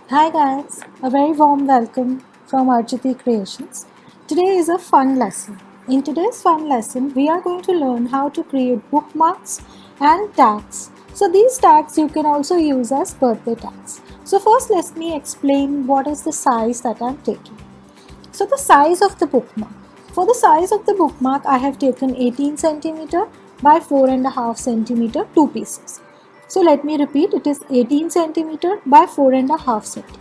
Hi guys, a very warm welcome from Architi Creations. Today is a fun lesson. In today's fun lesson, we are going to learn how to create bookmarks and tags. So these tags you can also use as birthday tags. So first let me explain what is the size that I am taking. So the size of the bookmark. For the size of the bookmark, I have taken 18 centimeter by 4.5 centimeter, two pieces. So let me repeat, it is 18 centimeter by 4.5 centimeter.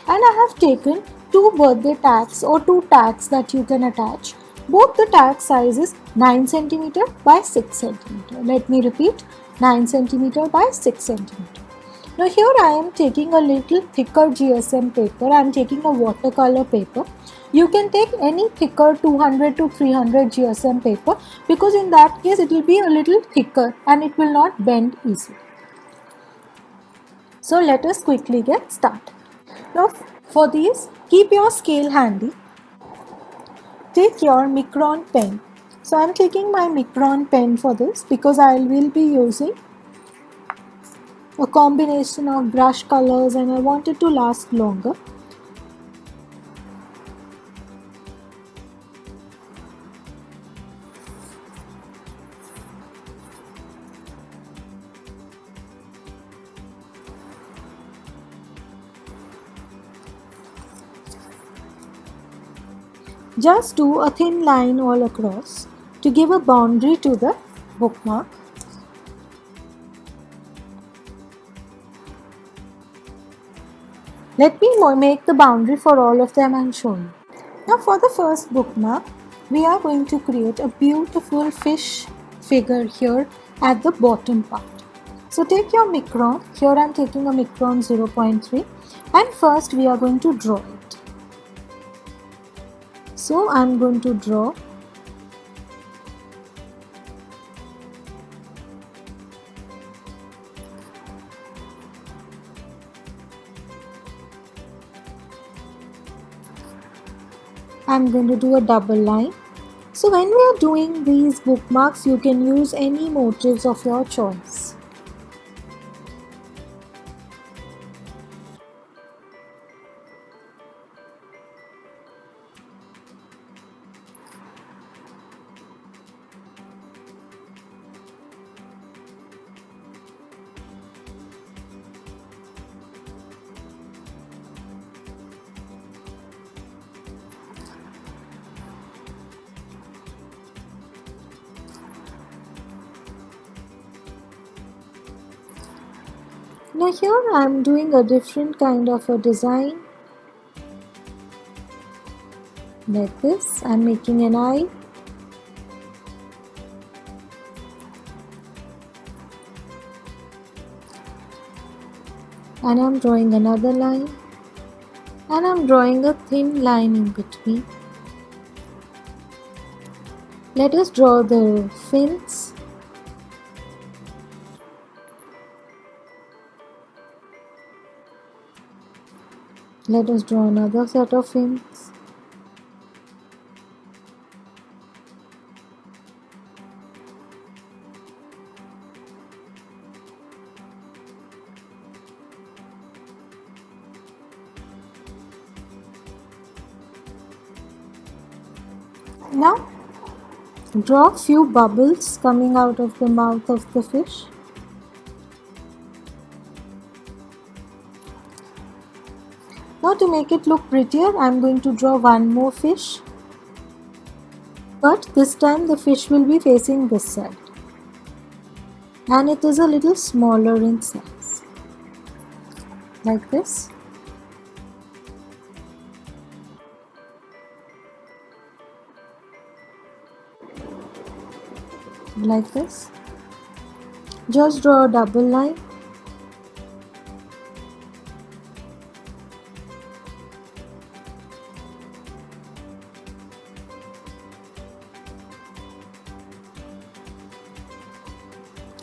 And I have taken two birthday tags or two tags that you can attach. Both the tag size is 9 centimeter by 6 centimeter. Let me repeat, 9 centimeter by 6 centimeter. Now here I am taking a little thicker GSM paper. I am taking a watercolor paper. You can take any thicker 200 to 300 GSM paper because in that case it will be a little thicker and it will not bend easily. So let us quickly get started. Now for these, keep your scale handy. Take your Micron pen. So I am taking my Micron pen for this because I will be using a combination of brush colors and I want it to last longer. Just do a thin line all across to give a boundary to the bookmark. Let me make the boundary for all of them and show you. Now for the first bookmark, we are going to create a beautiful fish figure here at the bottom part. So take your Micron, here I am taking a Micron 0.3 and first we are going to draw it. So I am going to draw I am going to do a double line. So when we are doing these bookmarks, you can use any motifs of your choice. Now here I am doing a different kind of a design. Like this, I am making an eye. And I am drawing another line. And I am drawing a thin line in between. Let us draw the fins. Let us draw another set of fins. Now draw few bubbles coming out of the mouth of the fish. Now to make it look prettier, I am going to draw one more fish. But this time the fish will be facing this side. And it is a little smaller in size. Like this. Like this. Just draw a double line.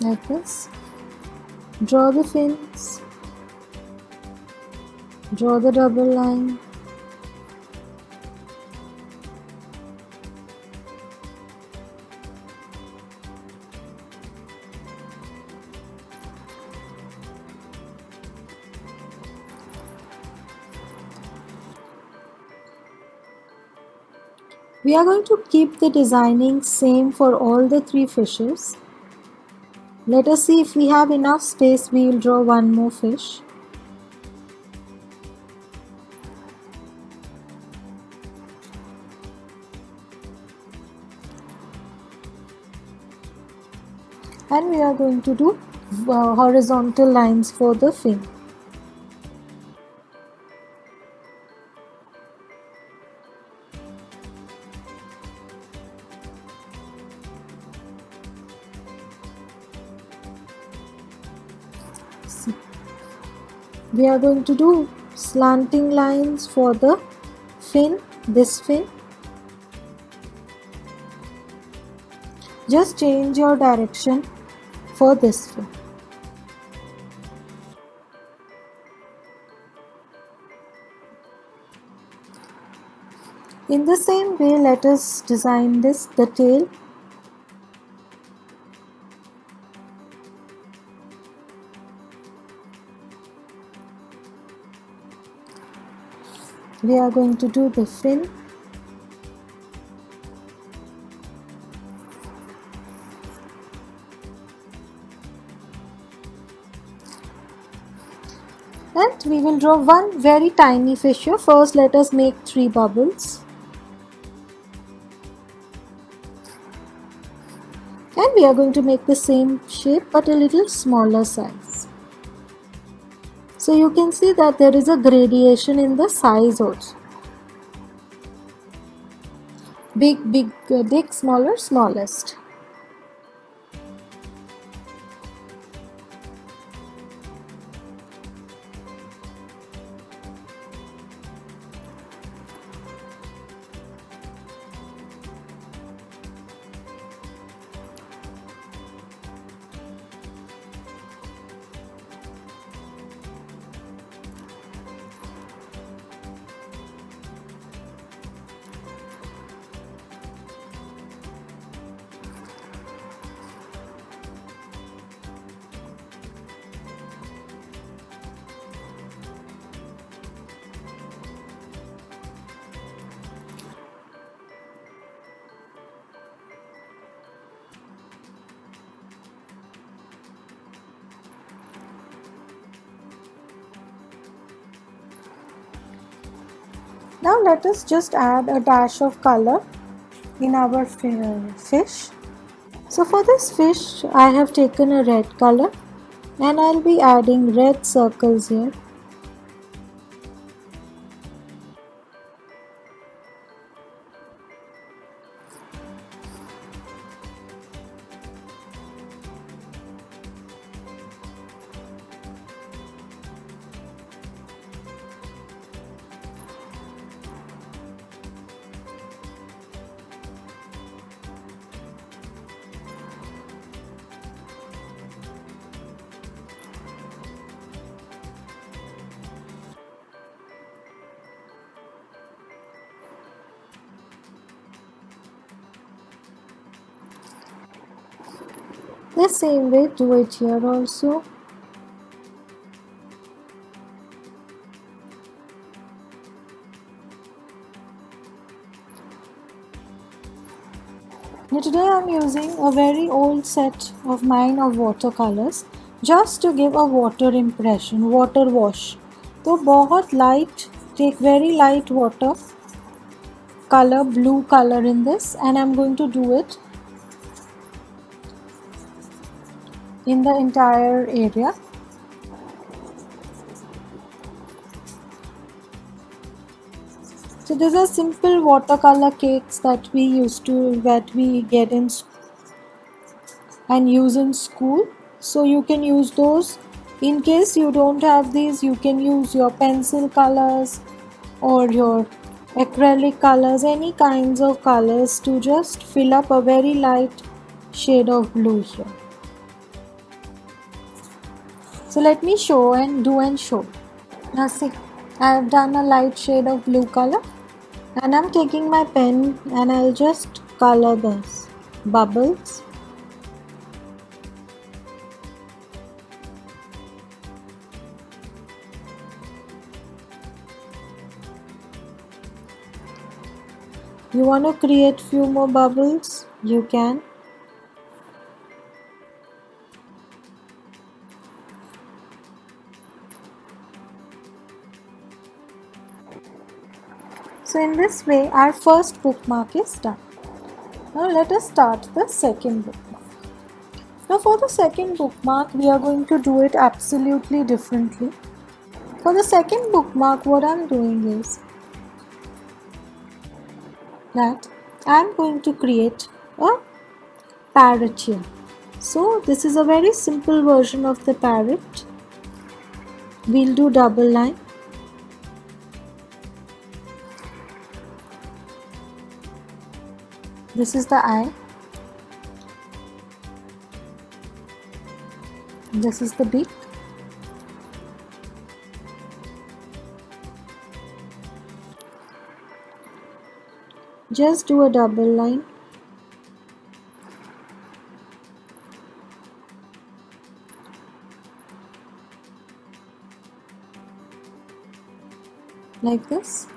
Like this. Draw the fins. Draw the double line. We are going to keep the designing same for all the three fishes. Let us see if we have enough space. We will draw one more fish. And we are going to do horizontal lines for the fin. See. We are going to do slanting lines for the fin, this fin. Just change your direction for this fin. In the same way, let us design the tail. We are going to do the fin. And we will draw one very tiny fish here. First, let us make 3 bubbles. And we are going to make the same shape but a little smaller size. So you can see that there is a gradation in the size also. Big, smaller, smallest. Now let us just add a dash of color in our fish. So for this fish I have taken a red color and I'll be adding red circles here. The same way do it here also. Now today I am using a very old set of mine of watercolors just to give a water impression, water wash. तो बहुत light, take very light water color, blue color in this, and I am going to do it in the entire area. So these are simple watercolor cakes that we get in and use in school. So you can use those. In case you don't have these, you can use your pencil colors or your acrylic colors, any kinds of colors to just fill up a very light shade of blue here. So let me show and show. Now see, I have done a light shade of blue color and I'm taking my pen and I'll just color this bubbles. You want to create few more bubbles? You can. So in this way, our first bookmark is done. Now let us start the second bookmark. Now for the second bookmark, we are going to do it absolutely differently. For the second bookmark, what I'm doing is that I'm going to create a parrot here. So this is a very simple version of the parrot. We'll do double line. This is the eye. This is the beak. Just do a double line. Like this.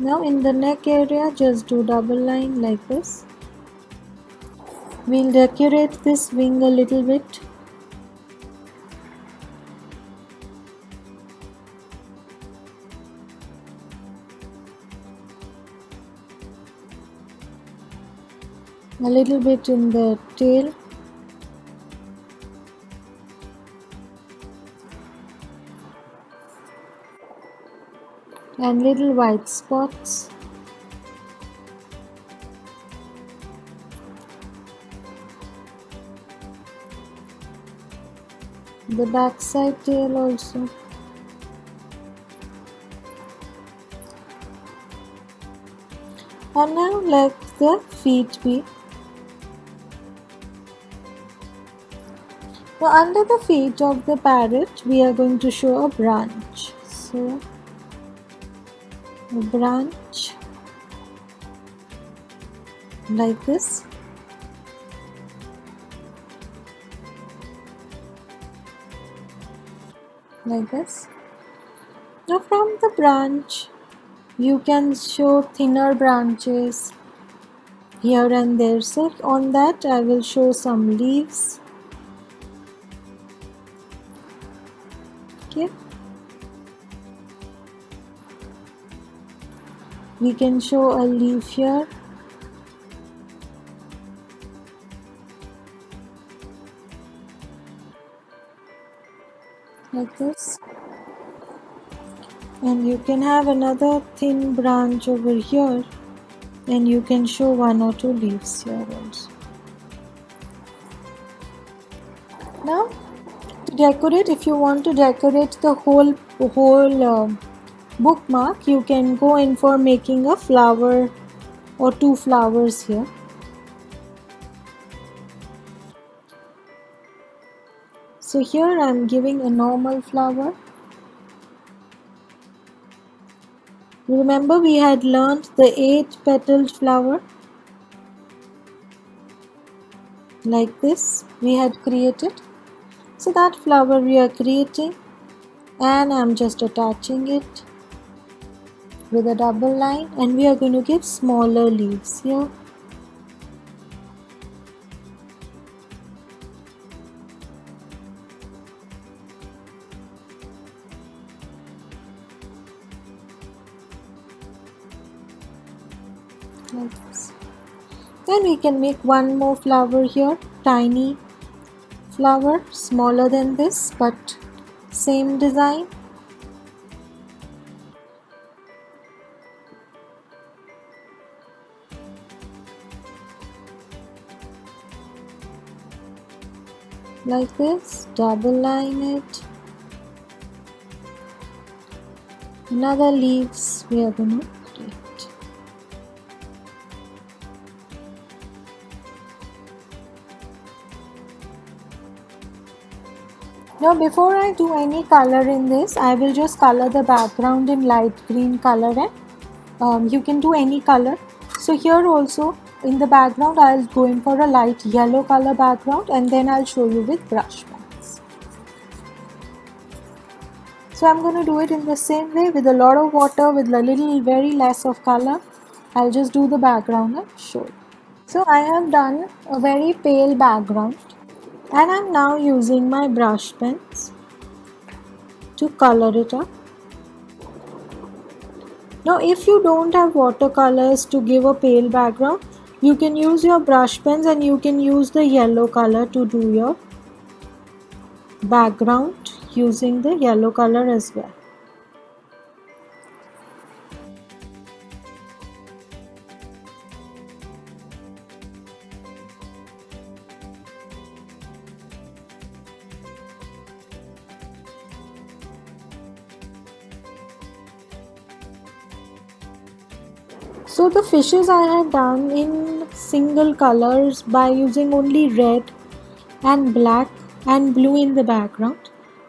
Now in the neck area, just do double line like this. We'll decorate this wing a little bit. A little bit in the tail. And little white spots. The backside tail also. And now let the feet be. Now under the feet of the parrot, we are going to show a branch. So a branch like this. Like this. Now from the branch, you can show thinner branches here and there. So on that, I will show some leaves. Okay. We can show a leaf here. Like this. And you can have another thin branch over here, and you can show one or two leaves here also. Now to decorate, if you want to decorate the whole bookmark, you can go in for making a flower or two flowers here. So here I am giving a normal flower. Remember we had learned the 8-petaled flower. Like this we had created. So that flower we are creating, and I am just attaching it with a double line, and we are going to give smaller leaves here. Like this. Then we can make one more flower here, tiny flower, smaller than this but same design. Like this, double line it. Another leaves we are going to create. Now before I do any color in this, I will just color the background in light green color, and you can do any color. So here also In the background, I'll go in for a light yellow color background, and then I'll show you with brush pens. So I'm going to do it in the same way with a lot of water, with a little very less of color. I'll just do the background and show you. So I have done a very pale background, and I'm now using my brush pens to color it up. Now if you don't have watercolors to give a pale background, you can use your brush pens and you can use the yellow color to do your background using the yellow color as well. So the fishes I have done in single colors by using only red and black and blue in the background.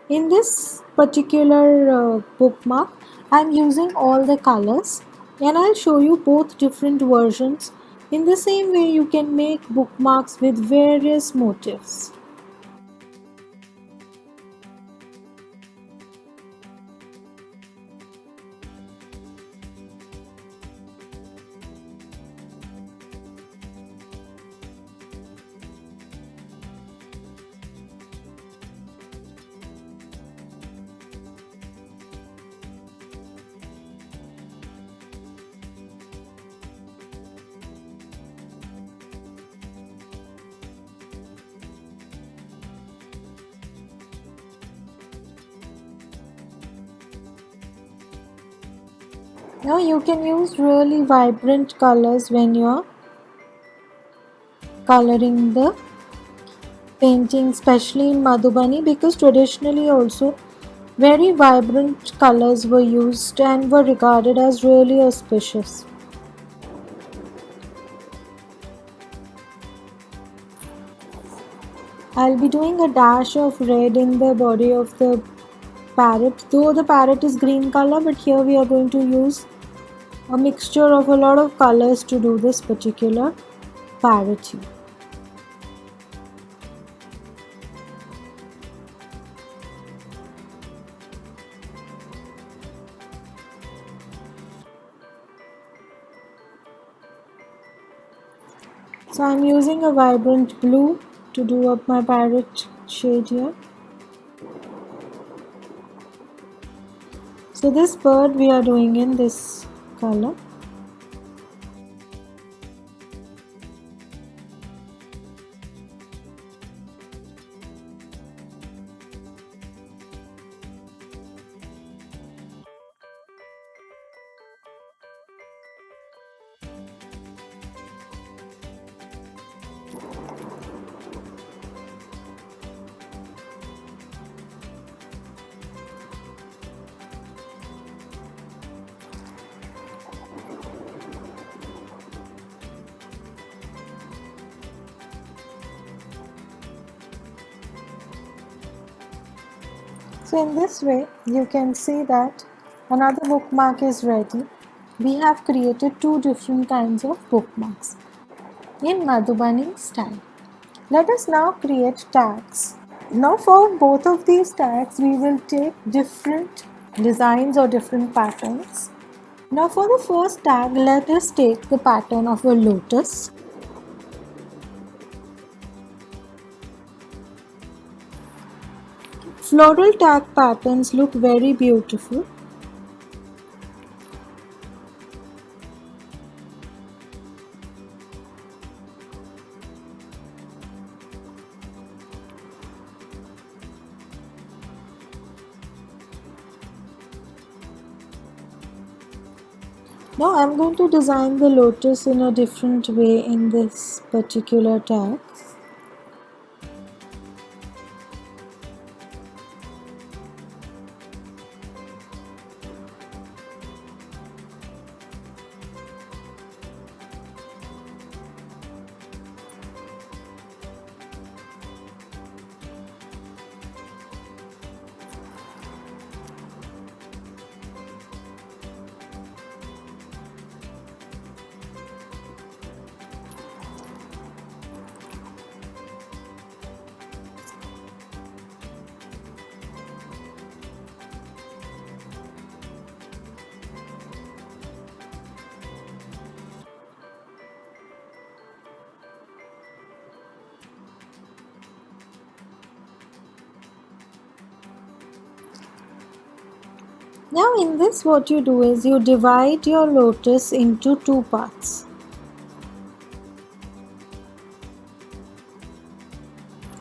In this particular bookmark, I am using all the colors, and I'll show you both different versions. In the same way, you can make bookmarks with various motifs. Now you can use really vibrant colors when you're coloring the painting, especially in Madhubani, because traditionally also very vibrant colors were used and were regarded as really auspicious. I'll be doing a dash of red in the body of the parrot, though the parrot is green color, but here we are going to use a mixture of a lot of colors to do this particular parrot here. So I'm using a vibrant blue to do up my parrot shade here. So this bird we are doing in this color. So in this way, you can see that another bookmark is ready. We have created two different kinds of bookmarks in Madhubani style. Let us now create tags. Now for both of these tags, we will take different designs or different patterns. Now for the first tag, let us take the pattern of a lotus. Floral tag patterns look very beautiful. Now I'm going to design the lotus in a different way in this particular tag. Now in this what you do is you divide your lotus into two parts.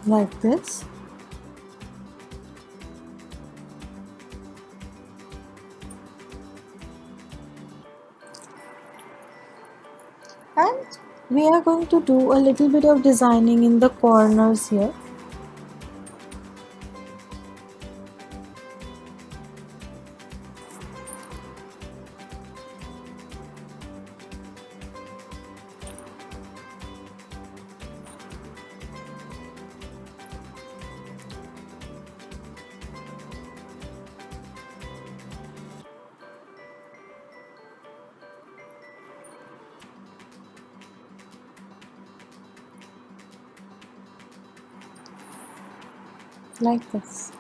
Like this. And we are going to do a little bit of designing in the corners here. Like this.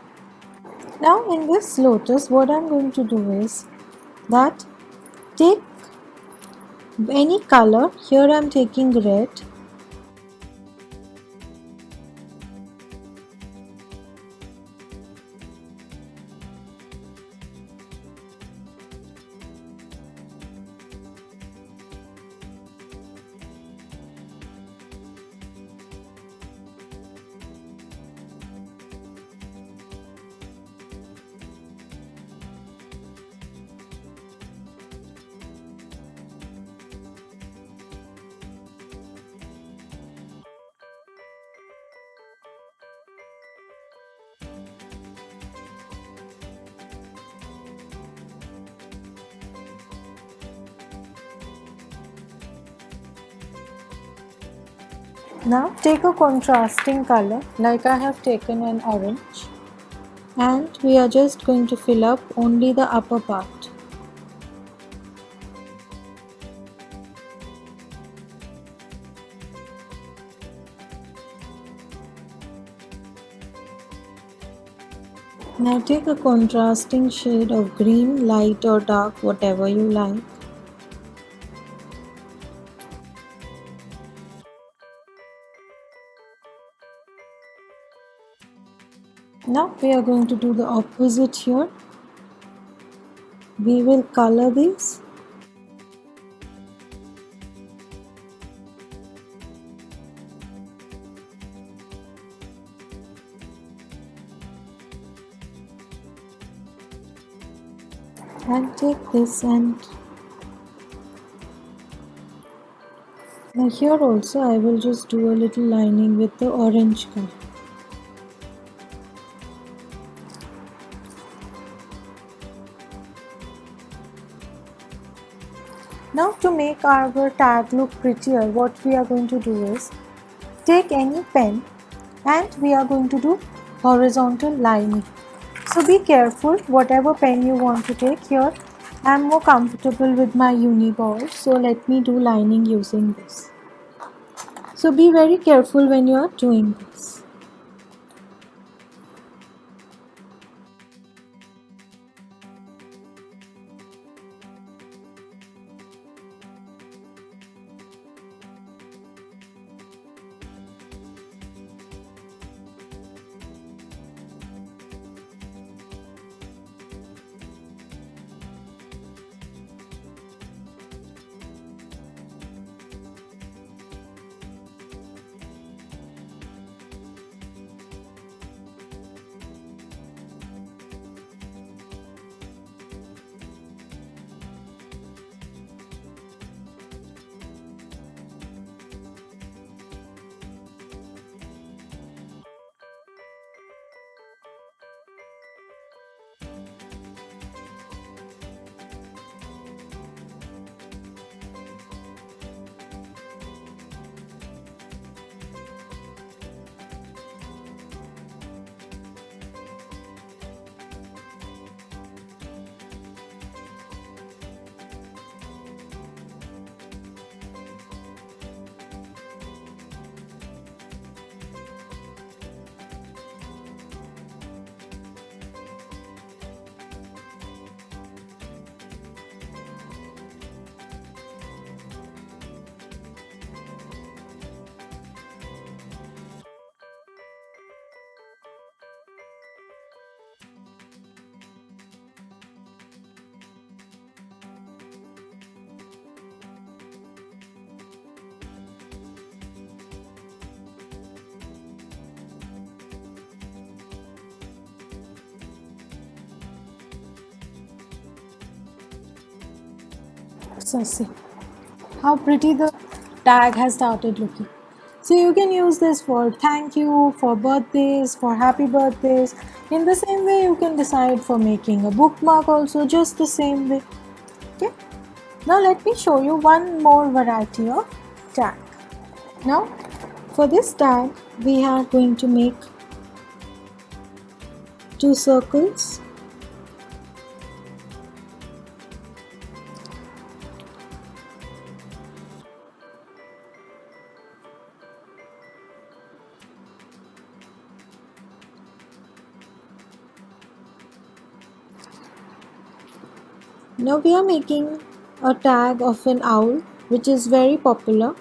Now in this lotus what I'm going to do is that take any color. Here I'm taking red. Now take a contrasting color like I have taken an orange, and we are just going to fill up only the upper part. Now take a contrasting shade of green, light or dark, whatever you like. Now we are going to do the opposite here. We will color these. And take this, and now here also I will just do a little lining with the orange color. Now to make our tag look prettier, what we are going to do is take any pen and we are going to do horizontal lining. So be careful whatever pen you want to take. Here I am more comfortable with my Uniball, so let me do lining using this. So be very careful when you are doing this. So see how pretty the tag has started looking. So you can use this for thank you, for birthdays, for happy birthdays. In the same way, you can decide for making a bookmark also, just the same way. Okay. Now let me show you one more variety of tag. Now for this tag, we are going to make two circles. Now we are making a tag of an owl, which is very popular.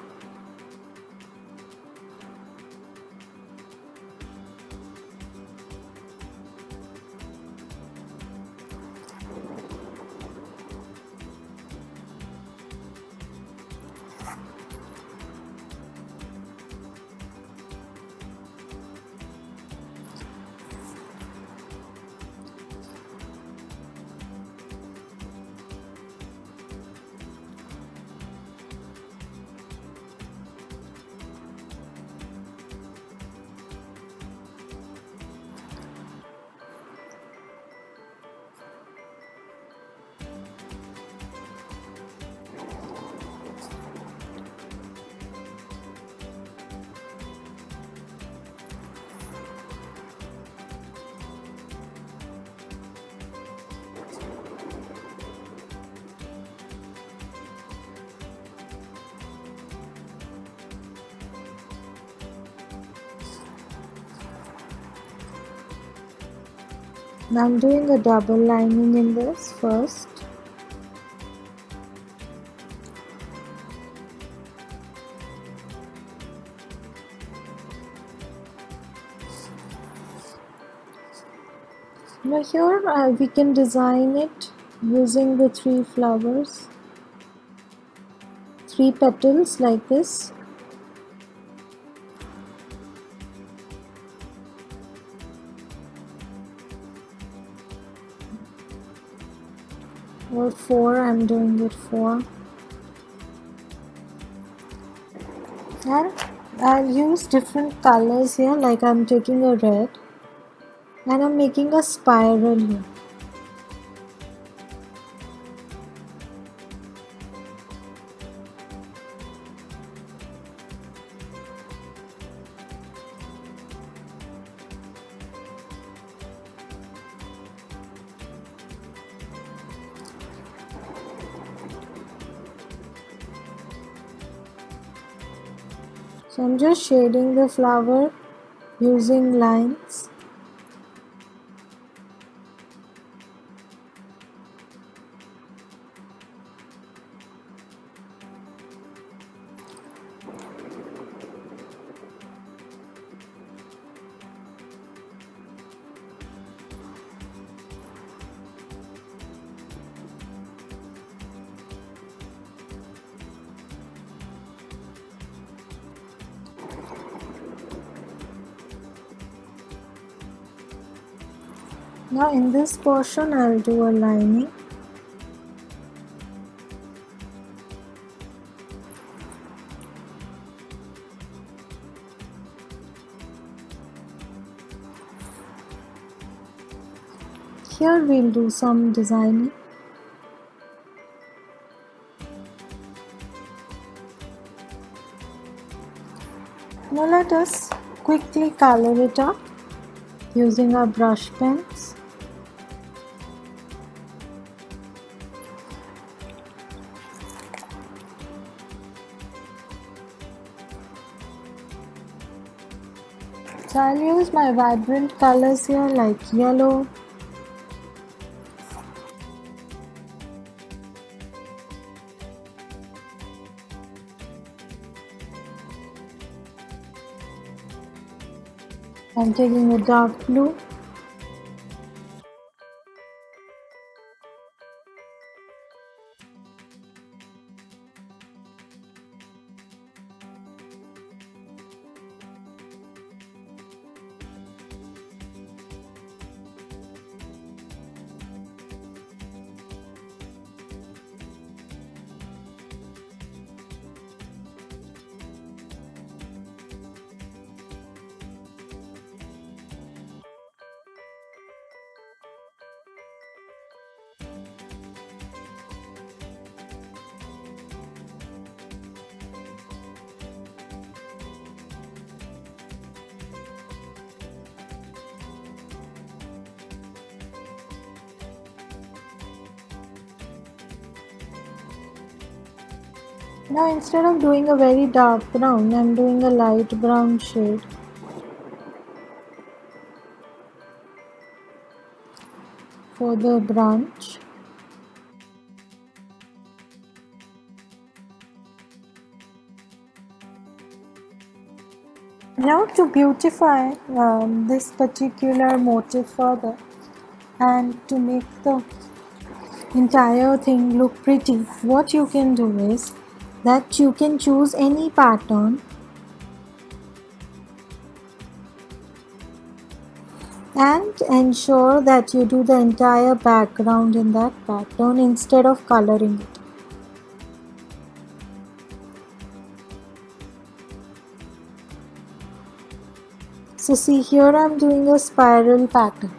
Now I'm doing a double lining in this first. Now here we can design it using the three flowers, three petals like this. Or four, I'm doing it four. And I'll use different colors here, like I'm taking a red and I'm making a spiral here. So I'm just shading the flower using lines. Now in this portion I'll do a lining. Here we'll do some designing. Now let us quickly color it up using our brush pens. So I'll use my vibrant colors here like yellow, I'm taking a dark blue, Now instead of doing a very dark brown, I'm doing a light brown shade for the branch. Now to beautify this particular motif further and to make the entire thing look pretty, what you can do is that you can choose any pattern and ensure that you do the entire background in that pattern instead of coloring it. So see here I'm doing a spiral pattern.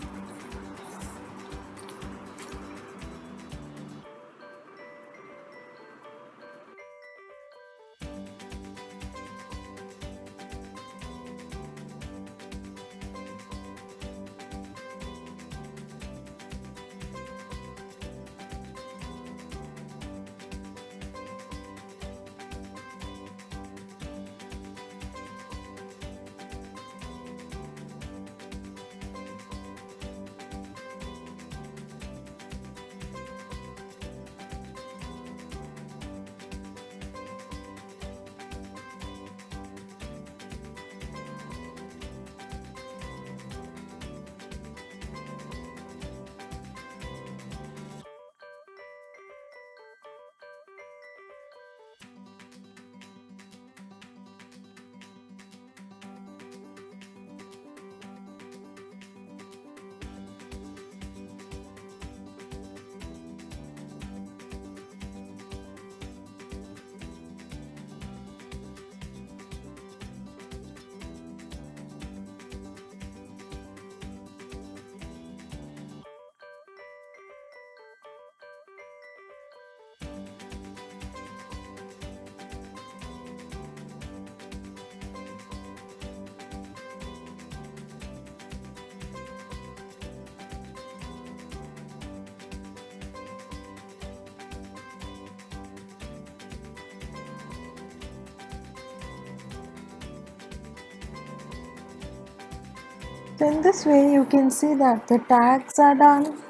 So in this way you can see that the tags are done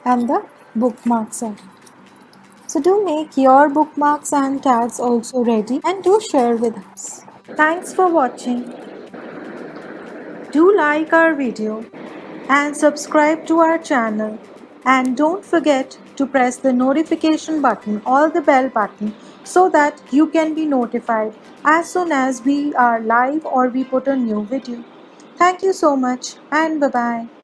and the bookmarks are done. So do make your bookmarks and tags also ready and do share with us. Thanks for watching. Do like our video and subscribe to our channel, and don't forget to press the notification button or the bell button so that you can be notified as soon as we are live or we put a new video. Thank you so much and bye bye.